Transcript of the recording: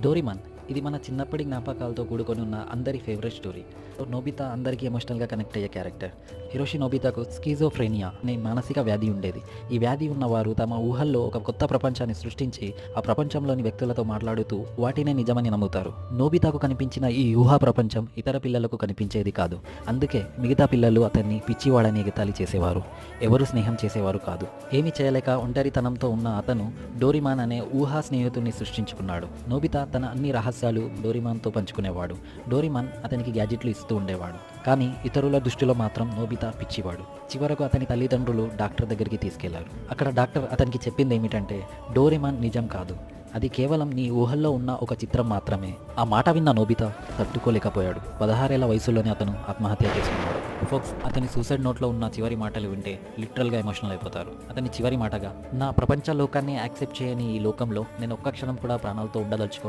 Doraemon ఇది మన చిన్నప్పటి జ్ఞాపకాలతో కూడుకొని ఉన్న అందరి ఫేవరెట్ స్టోరీ. నోబితా అందరికీ ఎమోషనల్గా కనెక్ట్ అయ్యే క్యారెక్టర్. హిరోషి నోబితాకు స్కిజోఫ్రెనియా అనే మానసిక వ్యాధి ఉండేది. ఈ వ్యాధి ఉన్నవారు తమ ఊహల్లో ఒక కొత్త ప్రపంచాన్ని సృష్టించి ఆ ప్రపంచంలోని వ్యక్తులతో మాట్లాడుతూ వాటినే నిజమని నమ్ముతారు. నోబితాకు కనిపించిన ఈ ఊహా ప్రపంచం ఇతర పిల్లలకు కనిపించేది కాదు. అందుకే మిగతా పిల్లలు అతన్ని పిచ్చివాడని ఎగతాళి చేసేవారు. ఎవరు స్నేహం చేసేవారు కాదు. ఏమీ చేయలేక ఒంటరితనంతో ఉన్న అతను డోరేమాన్ అనే ఊహా స్నేహితుడిని సృష్టించుకున్నాడు. నోబితా తన అన్ని రహస్యాలు డోరేమాన్తో పంచుకునేవాడు. డోరేమాన్ అతనికి గ్యాజెట్లు ఇస్తూ ఉండేవాడు. కానీ ఇతరుల దృష్టిలో మాత్రం నోబితా పిచ్చివాడు. చివరకు అతని తల్లిదండ్రులు డాక్టర్ దగ్గరికి తీసుకెళ్లారు. అక్కడ డాక్టర్ అతనికి చెప్పింది ఏమిటంటే డోరేమాన్ నిజం కాదు, అది కేవలం నీ ఊహల్లో ఉన్న ఒక చిత్రం మాత్రమే. ఆ మాట విన్న నోబితా తట్టుకోలేకపోయాడు. 16 ఏళ్ల వయసులోనే అతను ఆత్మహత్య చేసుకున్నాడు. ఫోక్స్ అతని సూసైడ్ నోట్లో ఉన్న చివరి మాటలు వింటే లిటరల్గా ఎమోషనల్ అయిపోతారు. అతని చివరి మాటగా, నా ప్రపంచ లోకాన్ని యాక్సెప్ట్ చేయని ఈ లోకంలో నేను ఒక్క క్షణం కూడా ప్రాణాలతో ఉండదలుచుకోవడం